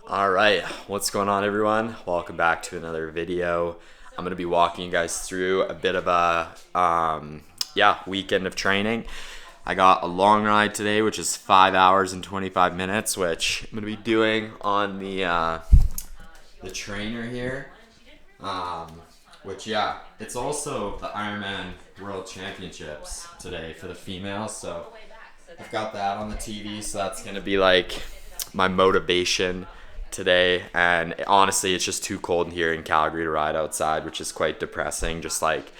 All right, what's going on, everyone? Welcome back to another video. I'm gonna be walking you guys through a bit of a weekend of training. I got a long ride today, which is 5 hours and 25 minutes, which I'm gonna be doing on the trainer here. Um, it's also the Ironman World Championships today for the females, so I've got that on the TV, so that's gonna be like my motivation today. And honestly, it's just too cold here in Calgary to ride outside, which is quite depressing. Just like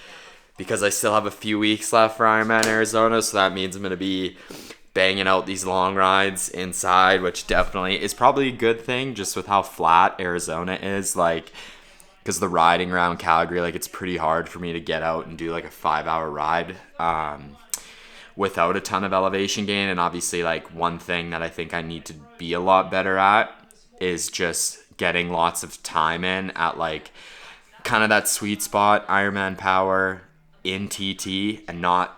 because I still have a few weeks left for Ironman Arizona, so that means I'm gonna be banging out these long rides inside, which definitely is probably a good thing, just with how flat Arizona is. Like, because the riding around Calgary, like it's pretty hard for me to get out and do like a 5 hour ride. Without a ton of elevation gain. And obviously, like, one thing that I think I need to be a lot better at is just getting lots of time in at like kind of that sweet spot Ironman power in TT, and not,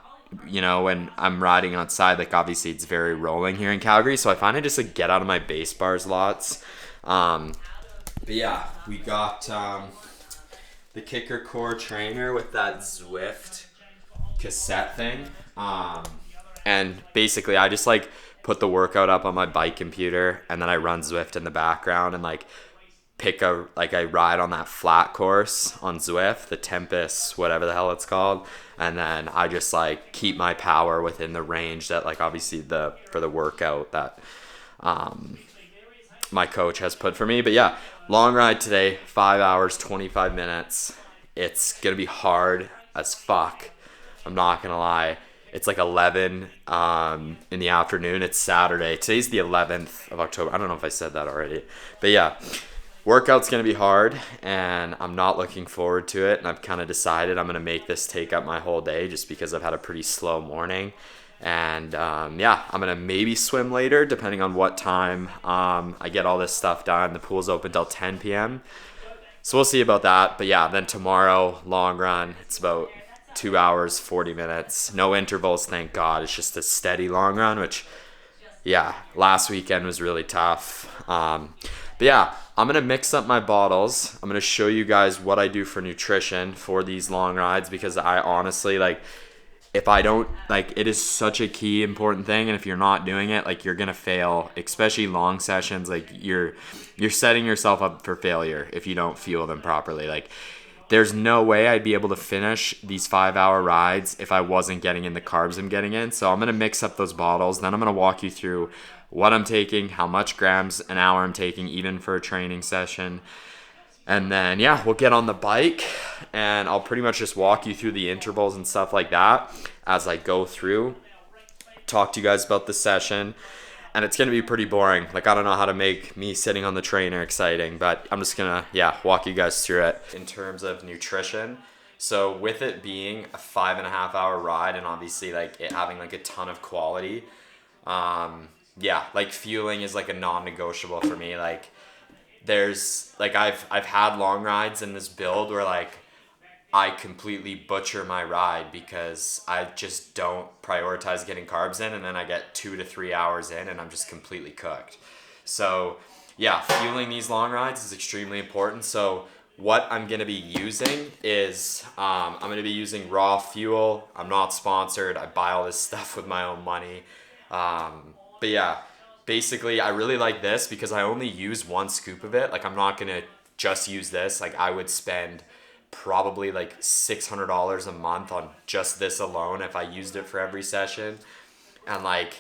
when I'm riding outside, like obviously it's very rolling here in Calgary, so I find I just like get out of my base bars lots. But yeah, we got the Kicker Core trainer with that Zwift cassette thing. And basically I just like put the workout up on my bike computer, and then I run Zwift in the background, and like I ride on that flat course on Zwift, the Tempest, whatever the hell it's called. And then I just like keep my power within the range that, like, obviously for the workout that my coach has put for me. But yeah, long ride today, 5 hours, 25 minutes. It's going to be hard as fuck. I'm not going to lie. It's like 11 in the afternoon. It's Saturday. Today's the 11th of October. I don't know if I said that already. But yeah, workout's going to be hard, and I'm not looking forward to it. And I've kind of decided I'm going to make this take up my whole day, just because I've had a pretty slow morning. And I'm going to maybe swim later, depending on what time I get all this stuff done. The pool's open till 10 p.m. So we'll see about that. But yeah, then tomorrow, long run. It's about 2 hours, 40 minutes. No intervals, thank God. It's just a steady long run, which, yeah, last weekend was really tough. But yeah, I'm going to mix up my bottles. I'm going to show you guys what I do for nutrition for these long rides, because I honestly, like, if I don't, like, it is such a key important thing, and if you're not doing it, like, you're gonna fail, especially long sessions. Like, you're setting yourself up for failure if you don't fuel them properly. Like, there's no way I'd be able to finish these 5 hour rides if I wasn't getting in the carbs I'm getting in. So I'm gonna mix up those bottles, then I'm gonna walk you through what I'm taking, how much grams an hour I'm taking, even for a training session. And then, yeah, we'll get on the bike, and I'll pretty much just walk you through the intervals and stuff like that as I go through, talk to you guys about the session. And it's going to be pretty boring. Like, I don't know how to make me sitting on the trainer exciting, but I'm just going to, walk you guys through it. In terms of nutrition, so with it being a 5.5 hour ride, and obviously, like, it having, like, a ton of quality, like, fueling is, like, a non-negotiable for me. Like, there's, like, I've had long rides in this build where, like, I completely butcher my ride because I just don't prioritize getting carbs in, and then I get 2 to 3 hours in and I'm just completely cooked. So yeah, fueling these long rides is extremely important. So what I'm going to be using is I'm going to be using raw fuel. I'm not sponsored. I buy all this stuff with my own money. But yeah, basically I really like this because I only use 1 scoop of it. Like, I'm not going to just use this. Like, I would spend probably like $600 a month on just this alone if I used it for every session. And like,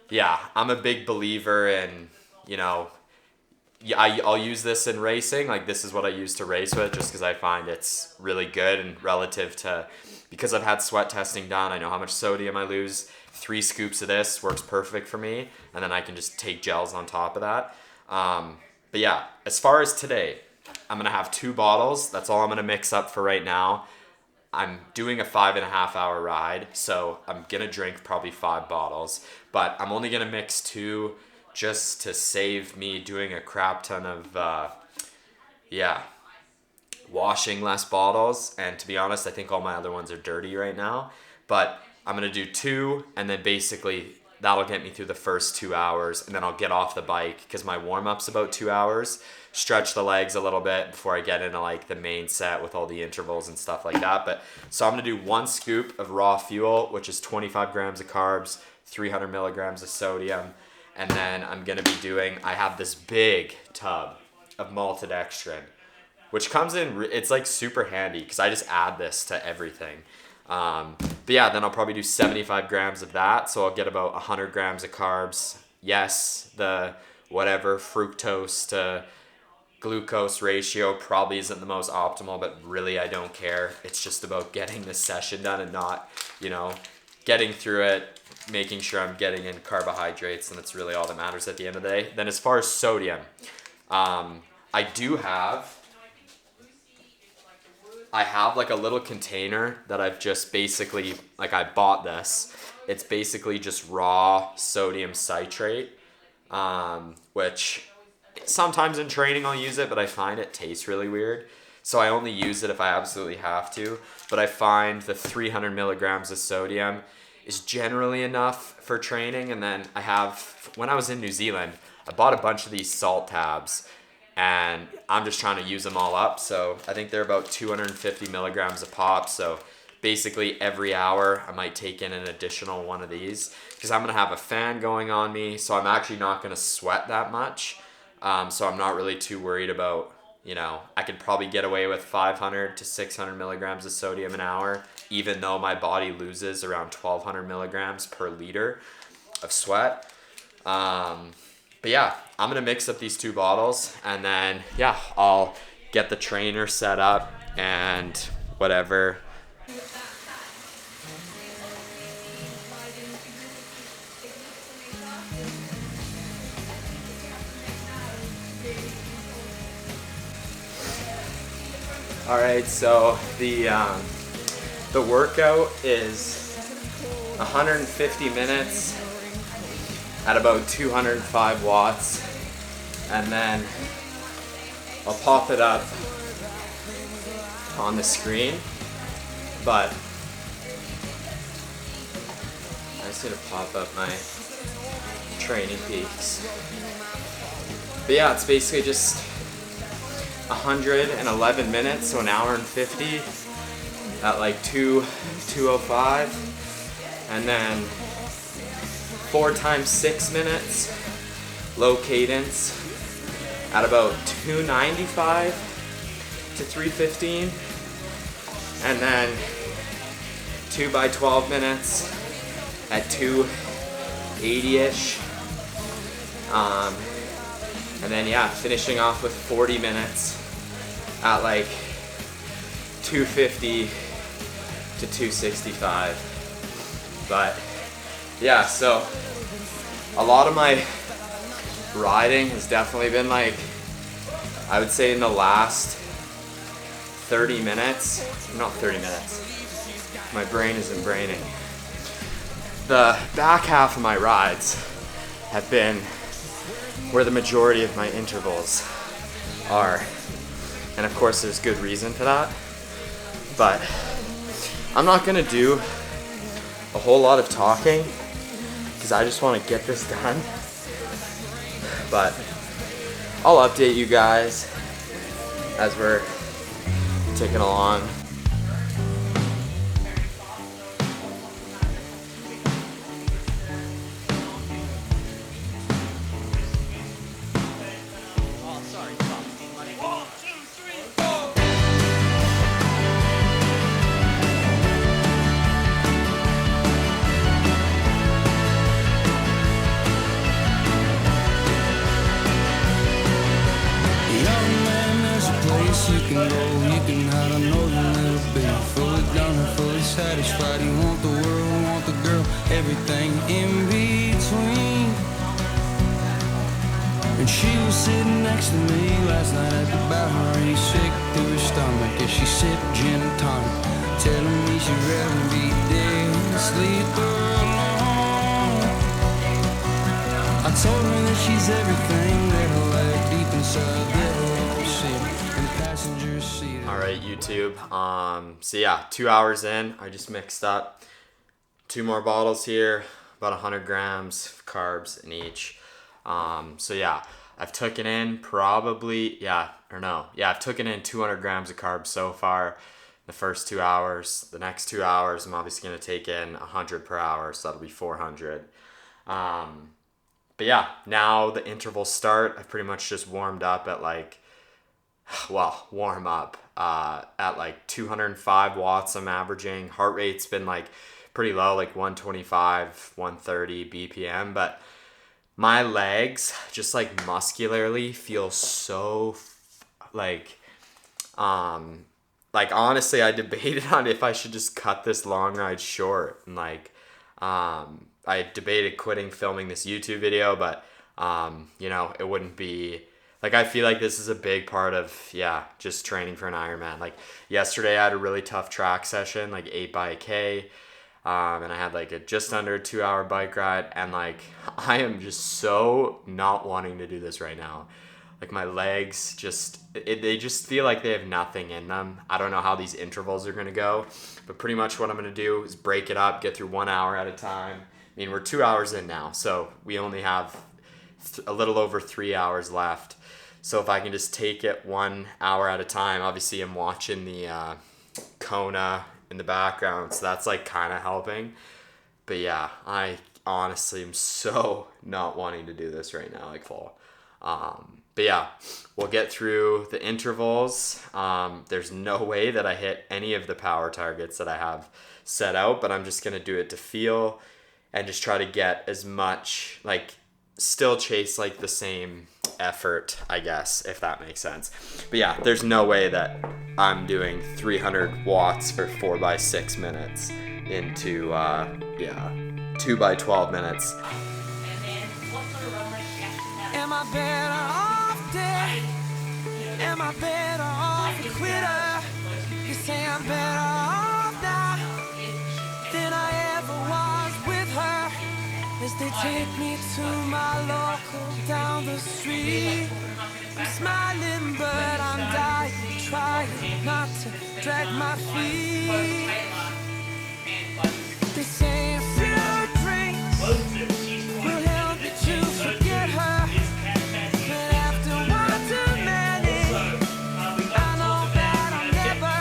yeah, I'm a big believer in, I'll use this in racing. Like, this is what I use to race with, just because I find it's really good, and relative to, because I've had sweat testing done, I know how much sodium I lose. 3 scoops of this works perfect for me, and then I can just take gels on top of that. But yeah, as far as today, I'm going to have 2 bottles. That's all I'm going to mix up for right now. I'm doing a 5.5 hour ride, so I'm going to drink probably 5 bottles. But I'm only going to mix 2 just to save me doing a crap ton of, washing less bottles. And to be honest, I think all my other ones are dirty right now. But I'm going to do 2, and then basically that'll get me through the first 2 hours, and then I'll get off the bike because my warm-up's about 2 hours. Stretch the legs a little bit before I get into like the main set with all the intervals and stuff like that. But so I'm gonna do 1 scoop of raw fuel, which is 25 grams of carbs, 300 milligrams of sodium, and then I'm gonna be doing, I have this big tub of maltodextrin, which comes in, it's like super handy because I just add this to everything. But yeah, then I'll probably do 75 grams of that, so I'll get about 100 grams of carbs. Yes, the whatever fructose to glucose ratio probably isn't the most optimal, but really I don't care. It's just about getting this session done and not, you know, getting through it, making sure I'm getting in carbohydrates, and that's really all that matters at the end of the day. Then as far as sodium, I have like a little container that I've just basically, like I bought this. It's basically just raw sodium citrate, which sometimes in training I'll use it, but I find it tastes really weird. So I only use it if I absolutely have to. But I find the 300 milligrams of sodium is generally enough for training. And then I have, when I was in New Zealand, I bought a bunch of these salt tabs, and I'm just trying to use them all up. So I think they're about 250 milligrams a pop. So basically every hour I might take in an additional one of these because I'm gonna have a fan going on me. So I'm actually not gonna sweat that much. So I'm not really too worried about, you know, I could probably get away with 500 to 600 milligrams of sodium an hour, even though my body loses around 1200 milligrams per liter of sweat. But yeah, I'm gonna mix up these 2 bottles, and then yeah, I'll get the trainer set up and whatever. All right, so the workout is 150 minutes at about 205 watts, and then I'll pop it up on the screen, but I just need to pop up my training peaks. But yeah, it's basically just 111 minutes, so an hour and 50 at like 205, and then 4 times 6 minutes, low cadence at about 295 to 315, and then 2 by 12 minutes at 280-ish. And then yeah, finishing off with 40 minutes at like 250 to 265. But yeah, so a lot of my riding has definitely been like, I would say in the last 30 minutes, not 30 minutes, my brain isn't braining. The back half of my rides have been where the majority of my intervals are. And of course there's good reason for that. But I'm not gonna do a whole lot of talking because I just want to get this done. But I'll update you guys as we're ticking along. You can go, you can hide, I know you'll never be fully down and fully satisfied. You want the world, want the girl, everything in between. And she was sitting next to me last night at the Bowery, sick to her stomach as she sipped gin and tonic, telling me she'd rather be dead than sleep alone. I told her that she's everything that I like deep inside that old city. All right, YouTube. So yeah, 2 hours in, I just mixed up 2 more bottles here, about 100 grams of carbs in each. So yeah, I've taken in I've taken in 200 grams of carbs so far the first 2 hours. The next 2 hours, I'm obviously going to take in 100 per hour, so that'll be 400. But yeah, now the intervals start. I've pretty much just warmed up at at like 205 watts I'm averaging. Heart rate's been like pretty low, like 125, 130 BPM, but my legs just like muscularly feel so honestly, I debated on if I should just cut this long ride short, and I debated quitting filming this YouTube video, but it wouldn't be like, I feel like this is a big part of just training for an Ironman. Like yesterday I had a really tough track session, like 8 by a K, and I had like a just under 2 hour bike ride, and like I am just so not wanting to do this right now. Like my legs they just feel like they have nothing in them. I don't know how these intervals are going to go, but pretty much what I'm going to do is break it up, get through 1 hour at a time. I mean, we're 2 hours in now, so we only have a little over 3 hours left. So if I can just take it 1 hour at a time, obviously I'm watching the Kona in the background, so that's like kind of helping. But yeah, I honestly am so not wanting to do this right now, like full. But yeah, we'll get through the intervals. There's no way that I hit any of the power targets that I have set out, but I'm just going to do it to feel and just try to get as much, like still chase like the same effort, I guess, if that makes sense. But yeah, there's no way that I'm doing 300 watts for 4 by 6 minutes into 2 by 12 minutes. Am I better off dead? Am I better off a quitter? You say I'm better off now than I ever was with her. As they take me to my local down the street, I'm smiling but I'm dying, trying not to drag my feet. They say a few drinks will help you to forget her, but after one too many, I know that I'll never.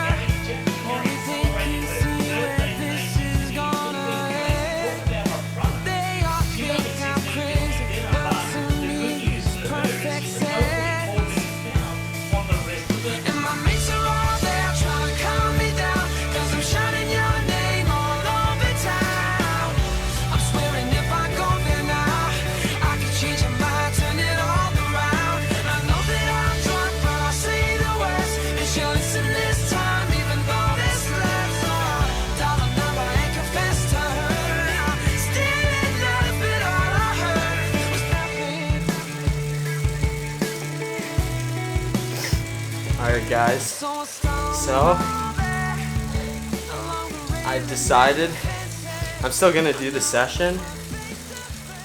Only they can see where this is gonna end. They all think I'm crazy, but to me it's perfect sense. And my mates are all there trying to calm me down, 'cause I'm shouting your name all over town. I'm swearing if I go there now, I can change your mind, turn it all around. I know that I'm drunk, but I'll say the words, and she'll listen this time, even though this left dial number and confess to her. I'm still in love, but all I heard was nothing. Alright guys, so I've decided I'm still gonna do the session,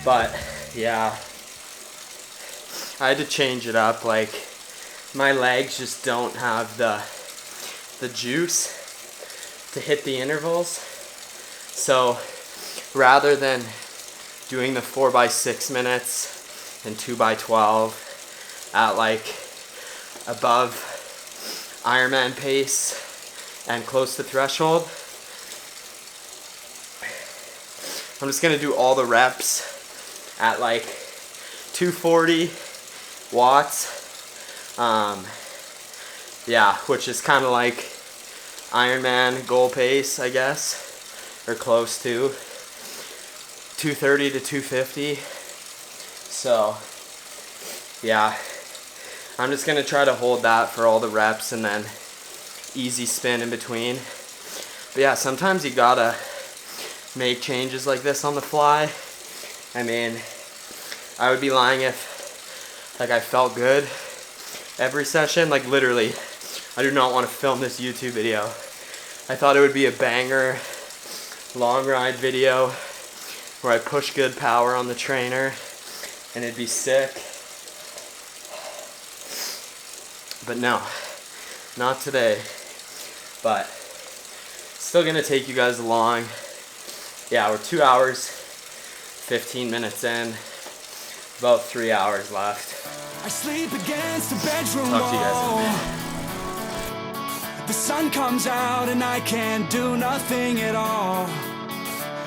but yeah, I had to change it up. Like my legs just don't have the juice to hit the intervals, so rather than doing the 4 by 6 minutes and 2 by 12 at like above Ironman pace and close to threshold, I'm just gonna do all the reps at like 240 watts. Which is kind of like Ironman goal pace, I guess, or close to 230 to 250. So yeah, I'm just gonna try to hold that for all the reps and then easy spin in between. But yeah, sometimes you gotta make changes like this on the fly. I mean, I would be lying if like I felt good every session. Like literally, I do not want to film this YouTube video. I thought it would be a banger long ride video where I push good power on the trainer and it'd be sick. But no, not today. But still gonna take you guys along. Yeah, we're 2 hours 15 minutes in, about 3 hours left. I sleep against the bedroom Talk to you guys in a wall. minute. The sun comes out and I can't do nothing at all.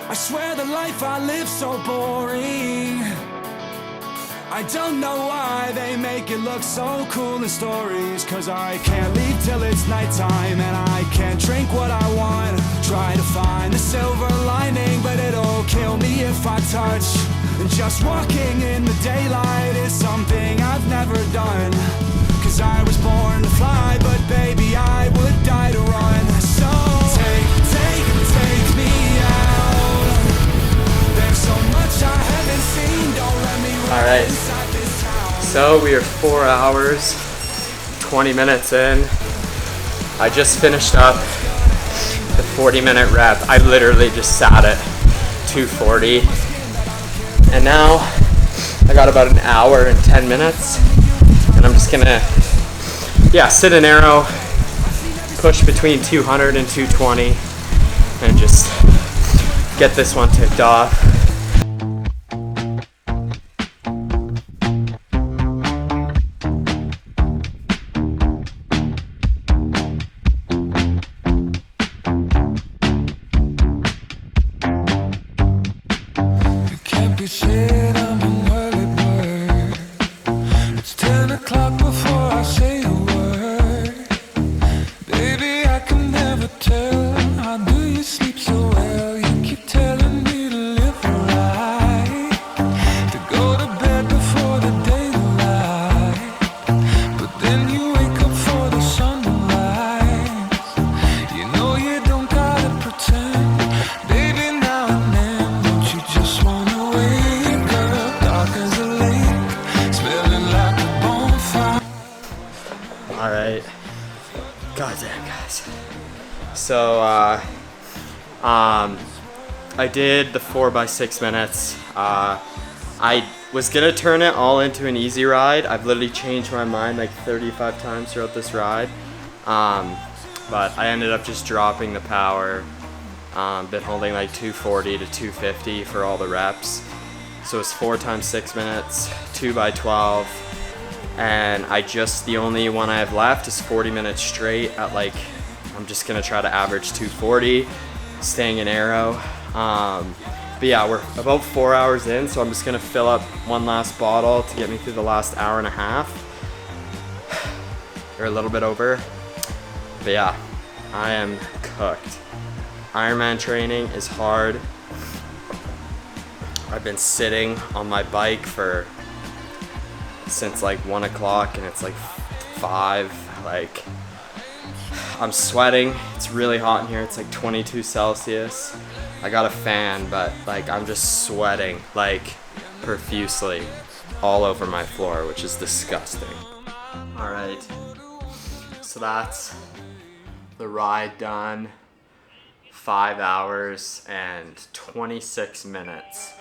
I swear the life I live so boring. I don't know why they make it look so cool in stories. Cause I can't leave till it's nighttime, and I can't drink what I want. Try to find the silver lining, but it'll kill me if I touch. And just walking in the daylight is something I've never done. Cause I was born to fly, but baby I would die to run. So take me out. There's so much I haven't seen, don't let me run. Alright, so we are 4 hours, 20 minutes in. I just finished up the 40-minute rep. I literally just sat at 240. And now I got about an hour and 10 minutes. And I'm just gonna, sit an arrow, push between 200 and 220, and just get this one ticked off. Alright, goddamn guys. So, I did the 4x6 minutes. I was gonna turn it all into an easy ride. I've literally changed my mind like 35 times throughout this ride. But I ended up just dropping the power. Been holding like 240 to 250 for all the reps. So it's 4 times 6 minutes, 2x12. And the only one I have left is 40 minutes straight at like, I'm just gonna try to average 240, staying in arrow. But yeah, we're about 4 hours in, so I'm just gonna fill up one last bottle to get me through the last hour and a half, or a little bit over. But yeah, I am cooked. Ironman training is hard. I've been sitting on my bike since like 1 o'clock, and it's like 5. Like, I'm sweating. It's really hot in here. It's like 22 Celsius. I got a fan, but like I'm just sweating like profusely all over my floor, which is disgusting. All right, so that's the ride done. 5 hours and 26 minutes.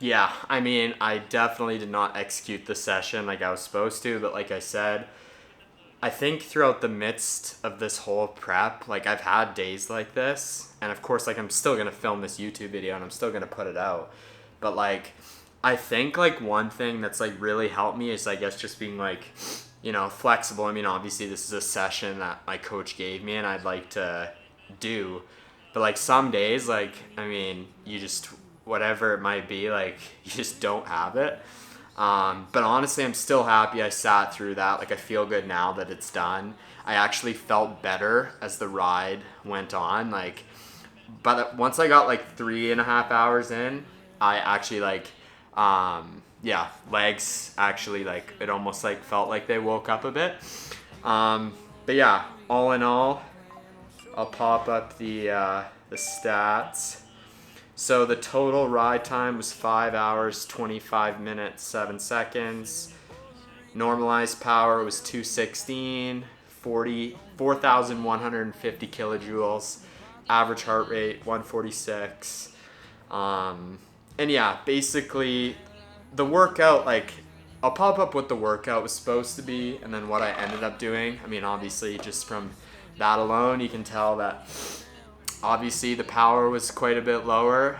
Yeah, I mean, I definitely did not execute the session like I was supposed to, but like I said, I think throughout the midst of this whole prep, like I've had days like this, and of course, like I'm still gonna film this YouTube video and I'm still gonna put it out, but like, I think like one thing that's like really helped me is I guess just being like, you know, flexible. I mean, obviously this is a session that my coach gave me and I'd like to do, but like some days, like, I mean, you just, whatever it might be, like you just don't have it. But honestly, I'm still happy I sat through that. Like I feel good now that it's done. I actually felt better as the ride went on. Like, but once I got like 3.5 hours in, I actually like, legs actually like, it almost like felt like they woke up a bit. But yeah, all in all, I'll pop up the stats. So the total ride time was 5 hours, 25 minutes, 7 seconds. Normalized power was 216, 4,150 kilojoules. Average heart rate, 146. And yeah, basically the workout, like, I'll pop up what the workout was supposed to be and then what I ended up doing. I mean, obviously just from that alone, you can tell that Obviously the power was quite a bit lower,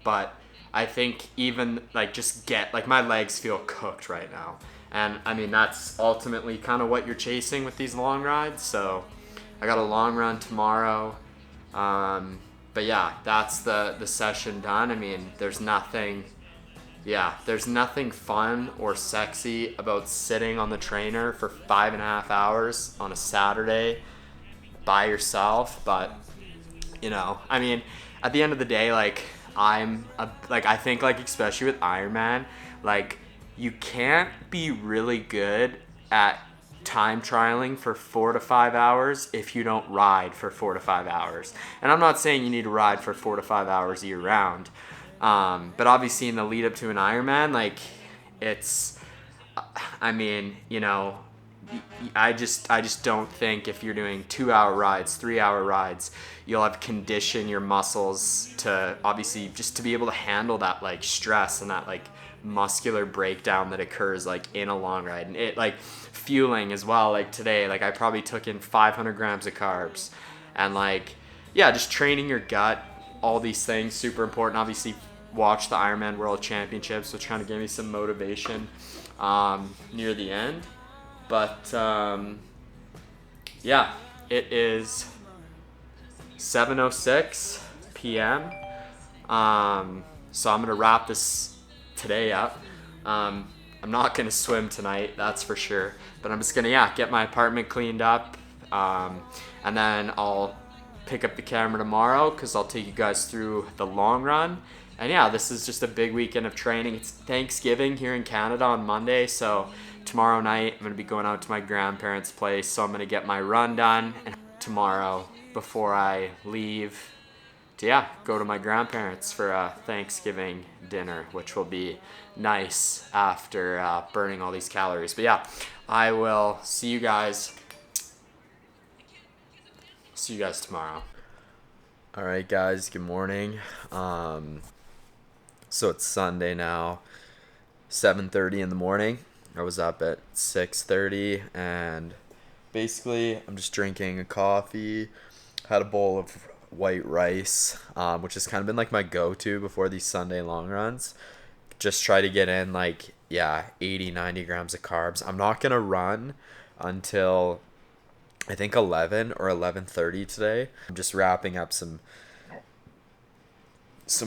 but I think even like just like my legs feel cooked right now. And I mean, that's ultimately kind of what you're chasing with these long rides. So I got a long run tomorrow. But yeah, that's the session done. I mean, there's nothing fun or sexy about sitting on the trainer for 5.5 hours on a Saturday by yourself. But, you know, I mean, at the end of the day, like, I think, like, especially with Ironman, like, you can't be really good at time trialing for 4 to 5 hours if you don't ride for 4 to 5 hours. And I'm not saying you need to ride for 4 to 5 hours year round. But obviously in the lead up to an Ironman, like, it's, I mean, you know, I just don't think if you're doing 2-hour rides, 3-hour rides, you'll have conditioned your muscles to obviously just to be able to handle that like stress and that like muscular breakdown that occurs like in a long ride. And it like fueling as well, like today, like I probably took in 500 grams of carbs, and like, yeah, just training your gut, all these things, super important. Obviously watch the Ironman World Championships, which kind of gave me some motivation near the end. But yeah, it is 7:06 p.m. So I'm gonna wrap this today up. I'm not gonna swim tonight, that's for sure. But I'm just gonna get my apartment cleaned up, and then I'll pick up the camera tomorrow because I'll take you guys through the long run. And yeah, this is just a big weekend of training. It's Thanksgiving here in Canada on Monday, so tomorrow night I'm going to be going out to my grandparents' place, so I'm going to get my run done and tomorrow before I leave to go to my grandparents for a Thanksgiving dinner, which will be nice after burning all these calories. But yeah, I will see you guys tomorrow. All right, guys, good morning. So it's Sunday now, 7:30 in the morning. I was up at 6:30, and basically I'm just drinking a coffee, had a bowl of white rice, which has kind of been like my go-to before these Sunday long runs. Just try to get in like, 80-90 grams of carbs. I'm not going to run until I think 11 or 11:30 today. I'm just wrapping up some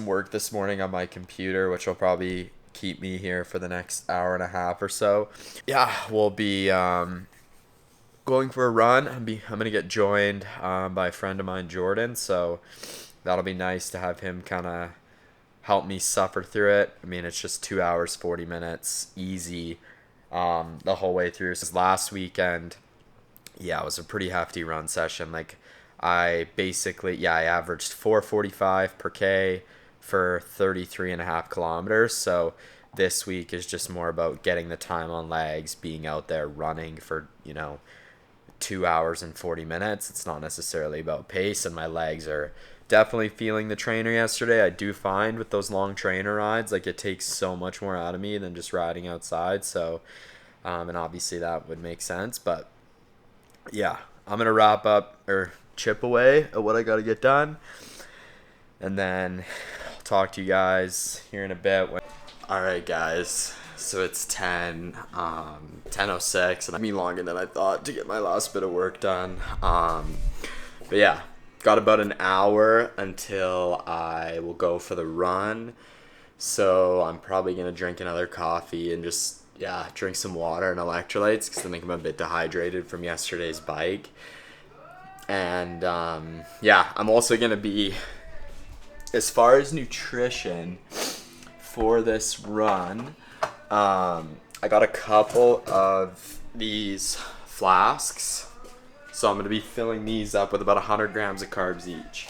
work this morning on my computer, which will probably keep me here for the next hour and a half or so. Yeah, we'll be going for a run. I'm gonna get joined by a friend of mine, Jordan, so that'll be nice to have him kind of help me suffer through it. I mean, it's just 2 hours 40 minutes easy the whole way through. So last weekend, it was a pretty hefty run session. Like, I basically, I averaged 4:45 per K for 33.5 kilometers. So this week is just more about getting the time on legs, being out there running for, 2 hours and 40 minutes. It's not necessarily about pace, and my legs are definitely feeling the trainer yesterday. I do find with those long trainer rides, like, it takes so much more out of me than just riding outside. So, and obviously that would make sense, but yeah, I'm going to wrap up or chip away at what I got to get done, and then I'll talk to you guys here in a bit. All right, guys, so it's 10:06, and it took me longer than I thought to get my last bit of work done. But yeah, got about an hour until I will go for the run, so I'm probably going to drink another coffee and just drink some water and electrolytes because I think I'm a bit dehydrated from yesterday's bike. And I'm also going to be, as far as nutrition for this run, I got a couple of these flasks, so I'm going to be filling these up with about 100 grams of carbs each.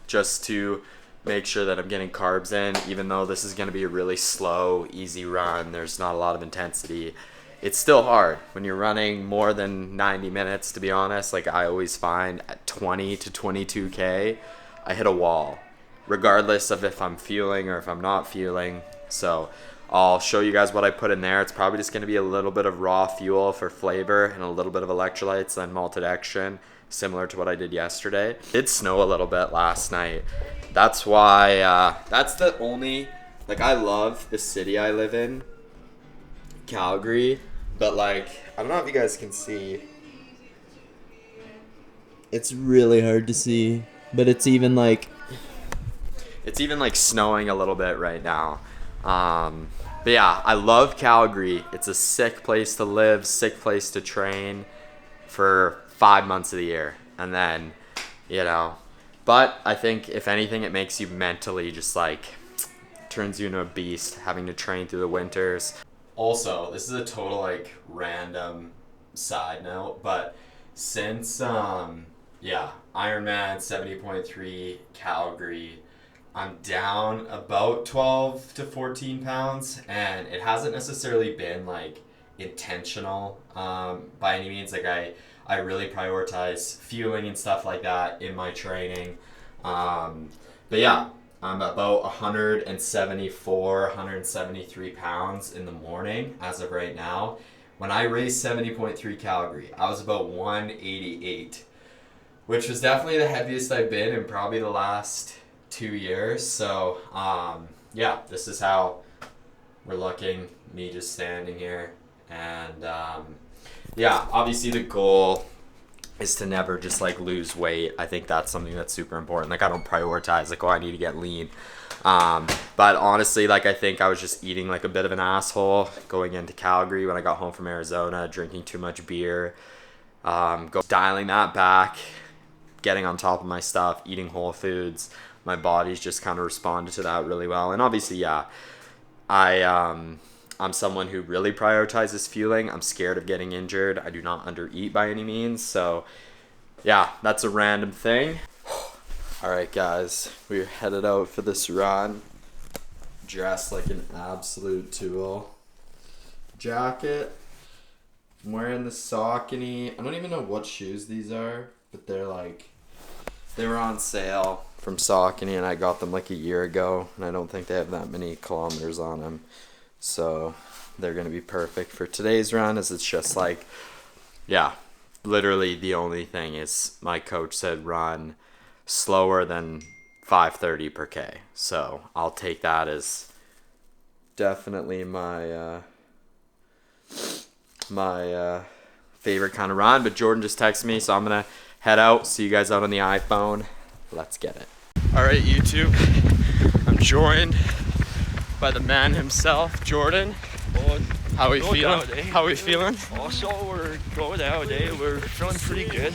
Just to make sure that I'm getting carbs in, even though this is going to be a really slow, easy run. There's not a lot of intensity. It's still hard when you're running more than 90 minutes, to be honest. Like, I always find at 20 to 22K, I hit a wall, regardless of if I'm fueling or if I'm not fueling. So I'll show you guys what I put in there. It's probably just going to be a little bit of raw fuel for flavor and a little bit of electrolytes, then malted extract, similar to what I did yesterday. It did snow a little bit last night. That's why, that's the only, like, I love the city I live in, Calgary, but like, I don't know if you guys can see. It's really hard to see, but it's even like snowing a little bit right now. But yeah, I love Calgary. It's a sick place to live, sick place to train for 5 months of the year. And then, you know, but I think if anything, it makes you mentally just like, turns you into a beast having to train through the winters. Also, this is a total like random side note, but since, IRONMAN 70.3 Calgary, I'm down about 12 to 14 pounds, and it hasn't necessarily been like intentional by any means. Like I really prioritize fueling and stuff like that in my training. But yeah, I'm about 174, 173 pounds in the morning as of right now. When I raced 70.3 Calgary, I was about 188, which was definitely the heaviest I've been in probably the last 2 years. So yeah, this is how we're looking, me just standing here. And yeah, obviously the goal is to never just like lose weight. I think that's something that's super important. Like I don't prioritize like, oh, I need to get lean. But honestly, like I think I was just eating like a bit of an asshole going into Calgary when I got home from Arizona, drinking too much beer, dialing that back, getting on top of my stuff, eating whole foods. My body's just kind of responded to that really well. And obviously, yeah, I'm someone who really prioritizes fueling. I'm scared of getting injured. I do not undereat by any means. So yeah, that's a random thing. All right, guys, we're headed out for this run. Dressed like an absolute tool. Jacket. I'm wearing the Saucony. I don't even know what shoes these are, but they were on sale from Saucony, and I got them like a year ago, and I don't think they have that many kilometers on them. So they're going to be perfect for today's run, as it's just like, yeah, literally the only thing is my coach said run slower than 5:30 per K. So I'll take that as definitely my favorite kind of run. But Jordan just texted me, so I'm going to head out. See you guys out on the iPhone. Let's get it. All right, YouTube. I'm joined by the man himself, Jordan. How are we feeling? How are we feeling? Also, we're going out, we're feeling pretty good.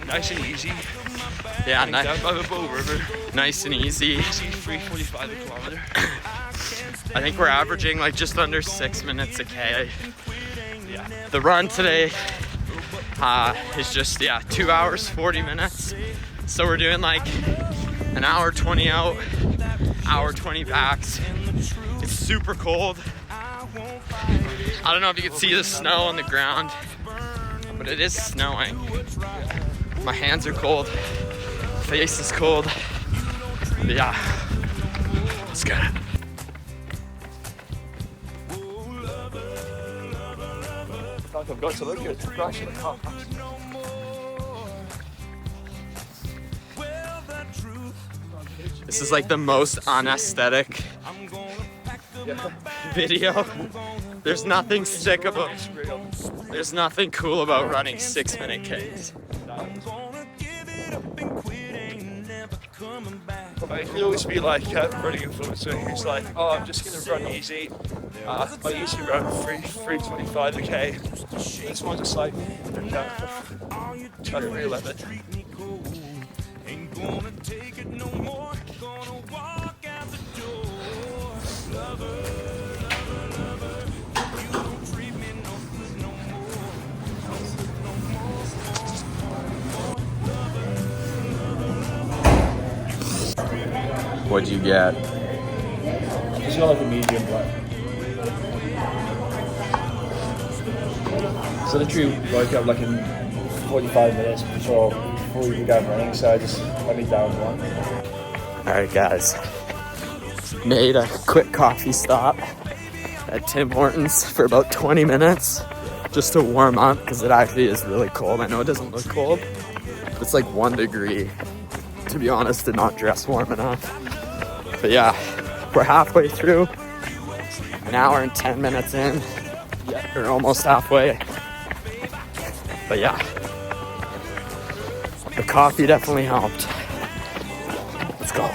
Nice and easy. Yeah, Down by the Bow River. nice and easy. Easy, 3:45 a kilometer. I think we're averaging like just under 6 minutes a K. Yeah. The run today is just, 2 hours, 40 minutes. So we're doing like an hour 20 out, hour 20 backs. It's super cold. I don't know if you can see the snow on the ground, but it is snowing. My hands are cold, face is cold. But yeah, let's get it. I've got to look good. This is like the most unaesthetic video. There's nothing sick about, there's nothing cool about running 6 minute Ks. I can always be like running influencer who's like, oh, I'm just gonna run easy. I usually run 3:25 a K. This one's just like try to real limit. What'd you get? It's not like a medium black. So literally woke up like in 45 minutes before we began running, so I just let me down one. Alright guys, made a quick coffee stop at Tim Hortons for about 20 minutes just to warm up because it actually is really cold. I know it doesn't look cold, It's like 1 degree. To be honest, did not dress warm enough. But yeah, we're halfway through. An hour and 10 minutes in. Yeah, we're almost halfway. But yeah, the coffee definitely helped. Let's go.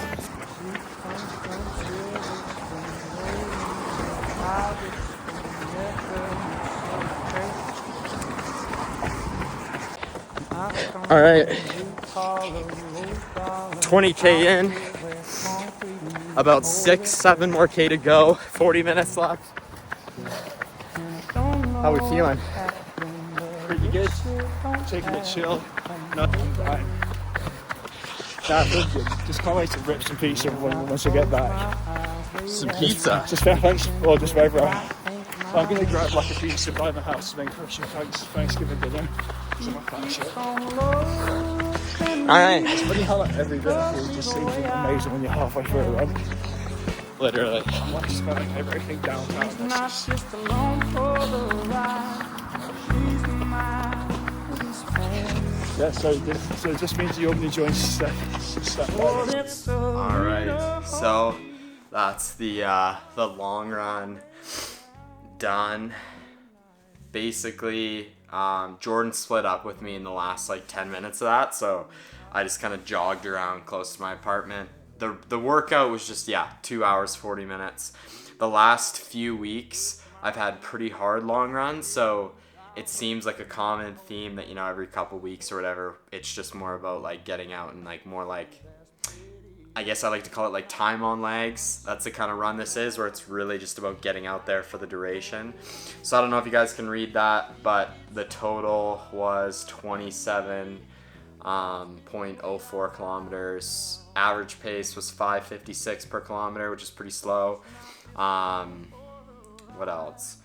All right, 20K in, about 6-7 more K to go, 40 minutes left. How we feeling? Pretty good. Taking it chill. Nothing fine. Nah, good. Just can't wait to rip some pizza once I get back. Some pizza? Just thanks, or just wherever I'm going to grab like a pizza by my house to make for some Thanksgiving dinner. Some of that shit. Alright. It's funny how like every bit of food just seems amazing when you're halfway through a run. Literally. I'm like spelling everything downtown. It's just... Yeah, so it just means you're enjoying stuff. Alright, so that's the long run done. Basically, Jordan split up with me in the last like 10 minutes of that, so I just kind of jogged around close to my apartment. The workout was just, 2 hours, 40 minutes. The last few weeks, I've had pretty hard long runs, so it seems like a common theme that, every couple weeks or whatever, it's just more about like getting out and like more like, I guess I like to call it like time on legs. That's the kind of run this is, where it's really just about getting out there for the duration. So I don't know if you guys can read that, but the total was 27.04 kilometers. Average pace was 5:56 per kilometer, which is pretty slow. What else?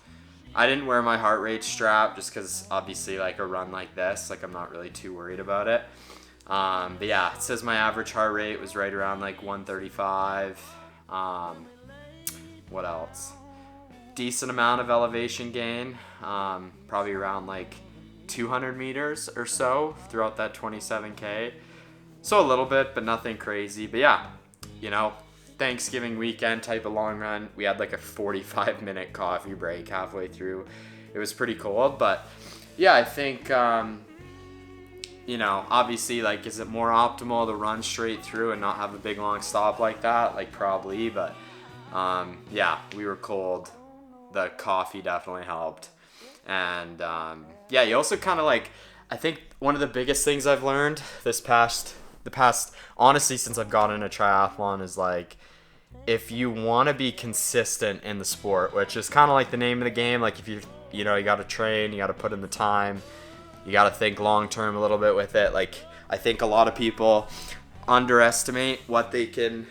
I didn't wear my heart rate strap just because obviously like a run like this, like I'm not really too worried about it. But yeah, it says my average heart rate was right around like 135. What else? Decent amount of elevation gain, probably around like 200 meters or so throughout that 27K. So a little bit, but nothing crazy. But yeah, Thanksgiving weekend type of long run. We had like a 45-minute coffee break halfway through. It was pretty cold, but yeah, I think, obviously, like, is it more optimal to run straight through and not have a big long stop like that? Like, probably, but yeah, we were cold. The coffee definitely helped. And yeah, you also kind of like, I think one of the biggest things I've learned the past, honestly, since I've gotten a triathlon is like, if you want to be consistent in the sport, which is kind of like the name of the game, like if you got to train, you got to put in the time, you got to think long term a little bit with it. Like, I think a lot of people underestimate what they can,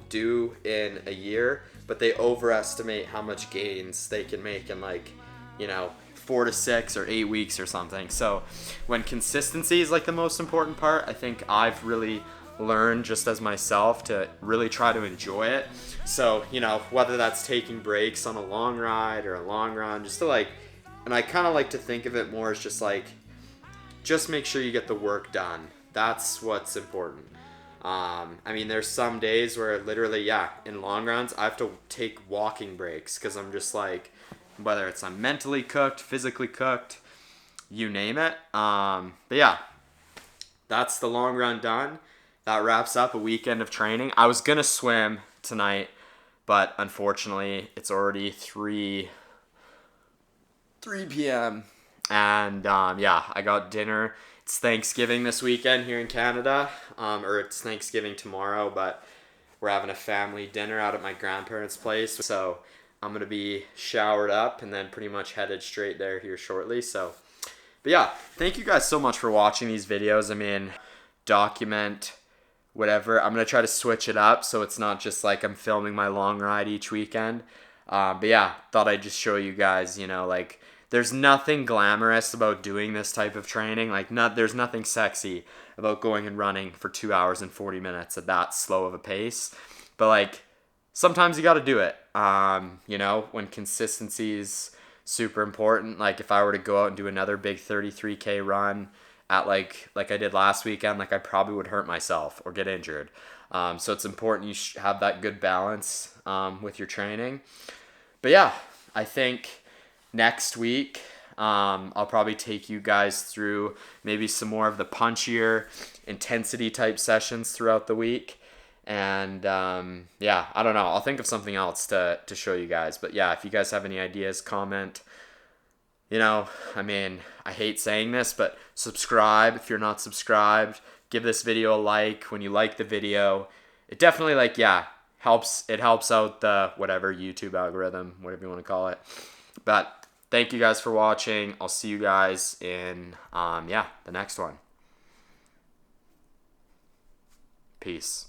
do in a year, but they overestimate how much gains they can make in like, 4 to 6 or 8 weeks or something. So when consistency is like the most important part, I think I've really learned just as myself to really try to enjoy it. So, whether that's taking breaks on a long ride or a long run, just to like, and I kind of like to think of it more as just like, just make sure you get the work done. That's what's important. There's some days where literally, in long runs, I have to take walking breaks because I'm just like, whether it's I'm mentally cooked, physically cooked, you name it. But yeah, that's the long run done. That wraps up a weekend of training. I was going to swim tonight, but unfortunately it's already 3 p.m. And I got dinner. It's Thanksgiving this weekend here in Canada, or it's Thanksgiving tomorrow, but we're having a family dinner out at my grandparents' place. So I'm going to be showered up and then pretty much headed straight there here shortly. So, but yeah, thank you guys so much for watching these videos. Document whatever. I'm going to try to switch it up so it's not just like I'm filming my long ride each weekend. But yeah, thought I'd just show you guys, like there's nothing glamorous about doing this type of training. Like there's nothing sexy about going and running for 2 hours and 40 minutes at that slow of a pace. But like sometimes you got to do it. When consistency is super important. Like if I were to go out and do another big 33K run at like I did last weekend, like I probably would hurt myself or get injured. So it's important you have that good balance with your training. But yeah, I think next week I'll probably take you guys through maybe some more of the punchier intensity type sessions throughout the week. And yeah, I don't know. I'll think of something else to show you guys. But yeah, if you guys have any ideas, comment. You know, I mean, I hate saying this, but subscribe if you're not subscribed. Give this video a like when you like the video. It definitely, like, yeah, helps. It helps out the whatever YouTube algorithm, whatever you want to call it. But thank you guys for watching. I'll see you guys in, yeah, the next one. Peace.